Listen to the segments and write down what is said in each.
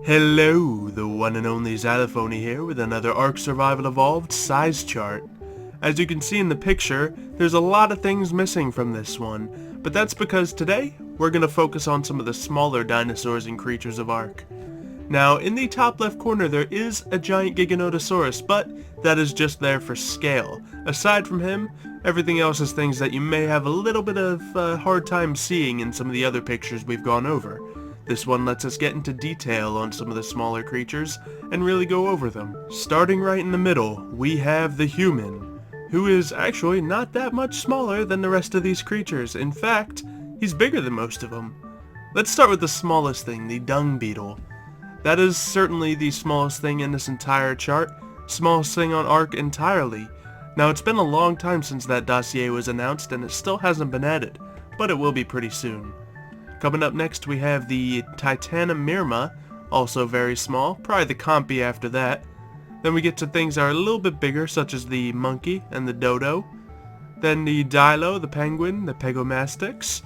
Hello, the one and only Xylophoney here with another ARK Survival Evolved size chart. As you can see in the picture, there's a lot of things missing from this one, but that's because today we're going to focus on some of the smaller dinosaurs and creatures of ARK. Now, in the top left corner there is a giant Giganotosaurus, but that is just there for scale. Aside from him, everything else is things that you may have a little bit of a hard time seeing in some of the other pictures we've gone over. This one lets us get into detail on some of the smaller creatures and really go over them. Starting right in the middle, we have the human, who is actually not that much smaller than the rest of these creatures. In fact, he's bigger than most of them. Let's start with the smallest thing, the dung beetle. That is certainly the smallest thing in this entire chart, smallest thing on ARK entirely. Now, it's been a long time since that dossier was announced and it still hasn't been added, but it will be pretty soon. Coming up next we have the Titanomirma, also very small, probably the compy after that. Then we get to things that are a little bit bigger, such as the monkey and the dodo. Then the Dilo, the penguin, the Pegomastix,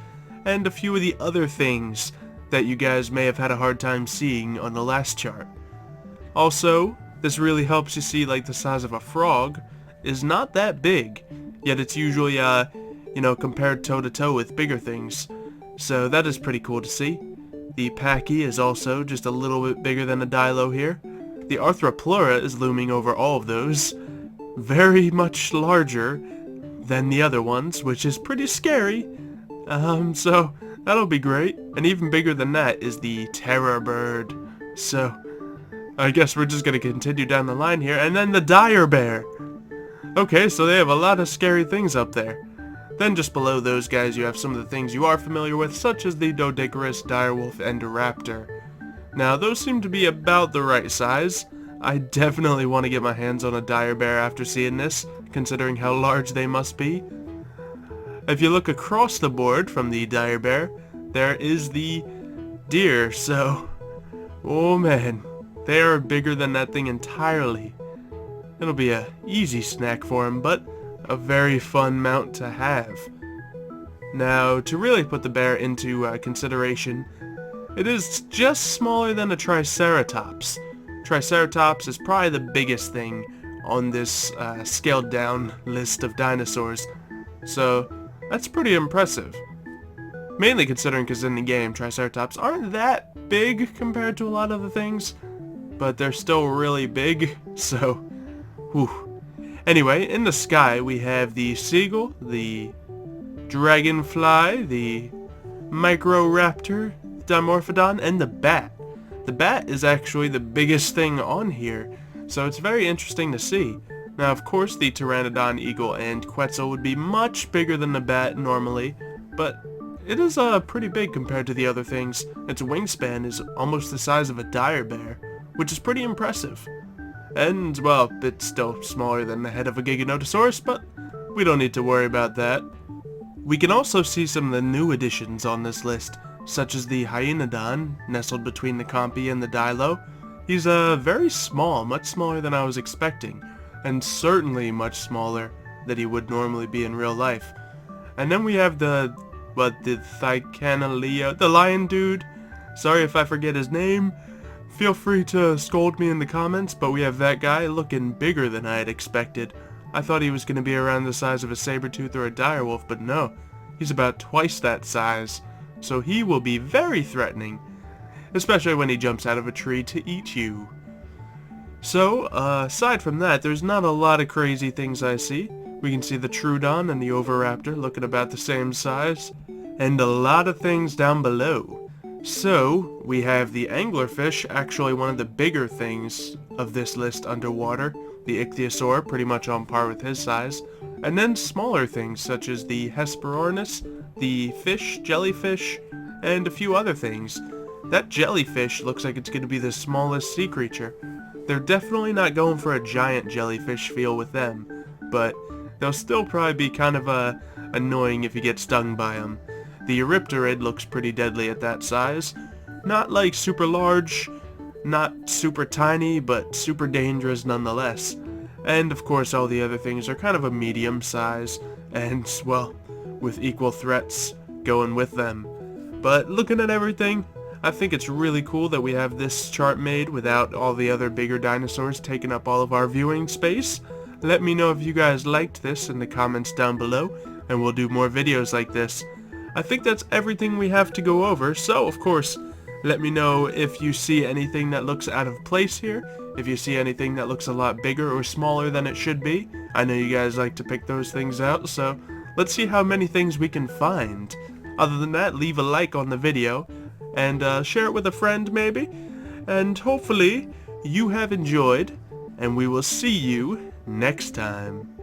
and a few of the other things that you guys may have had a hard time seeing on the last chart. Also, this really helps you see like the size of a frog is not that big, yet it's usually, compared toe-to-toe with bigger things. So that is pretty cool to see. The Pachy is also just a little bit bigger than a Dilo here. The Arthroplura is looming over all of those. Very much larger than the other ones, which is pretty scary. So that'll be great. And even bigger than that is the Terror Bird. So I guess we're just going to continue down the line here. And then the Dire Bear. Okay, so they have a lot of scary things up there. Then just below those guys you have some of the things you are familiar with, such as the Doedicurus, Direwolf, and Raptor. Now those seem to be about the right size. I definitely want to get my hands on a dire bear after seeing this, considering how large they must be. If you look across the board from the dire bear, there is the deer, so oh man, they are bigger than that thing entirely. It'll be a easy snack for him, but a very fun mount to have. Now, to really put the bear into consideration, it is just smaller than a Triceratops. Triceratops is probably the biggest thing on this scaled down list of dinosaurs, so that's pretty impressive. Mainly considering because in the game Triceratops aren't that big compared to a lot of the things, but they're still really big, so whew. Anyway, in the sky we have the seagull, the dragonfly, the microraptor, Dimorphodon, and the bat. The bat is actually the biggest thing on here, so it's very interesting to see. Now of course the pteranodon, eagle, and quetzal would be much bigger than the bat normally, but it is pretty big compared to the other things. Its wingspan is almost the size of a dire bear, which is pretty impressive. And, well, it's still smaller than the head of a Giganotosaurus, but we don't need to worry about that. We can also see some of the new additions on this list, such as the Hyaenodon, nestled between the compy and the Dilo. He's very small, much smaller than I was expecting, and certainly much smaller than he would normally be in real life. And then we have the Thylacoleo, the lion dude. Sorry if I forget his name. Feel free to scold me in the comments, but we have that guy looking bigger than I had expected. I thought he was going to be around the size of a saber-tooth or a direwolf, but no. He's about twice that size, so he will be very threatening, especially when he jumps out of a tree to eat you. So, aside from that, there's not a lot of crazy things I see. We can see the Troodon and the Oviraptor looking about the same size, and a lot of things down below. So, we have the anglerfish, actually one of the bigger things of this list underwater, the ichthyosaur, pretty much on par with his size, and then smaller things such as the Hesperornis, the fish, jellyfish, and a few other things. That jellyfish looks like it's going to be the smallest sea creature. They're definitely not going for a giant jellyfish feel with them, but they'll still probably be kind of annoying if you get stung by them. The Eurypterid looks pretty deadly at that size. Not like super large, not super tiny, but super dangerous nonetheless. And of course all the other things are kind of a medium size, and well, with equal threats going with them. But looking at everything, I think it's really cool that we have this chart made without all the other bigger dinosaurs taking up all of our viewing space. Let me know if you guys liked this in the comments down below, and we'll do more videos like this. I think that's everything we have to go over, so of course, let me know if you see anything that looks out of place here, if you see anything that looks a lot bigger or smaller than it should be. I know you guys like to pick those things out, so let's see how many things we can find. Other than that, leave a like on the video, and share it with a friend maybe, and hopefully you have enjoyed, and we will see you next time.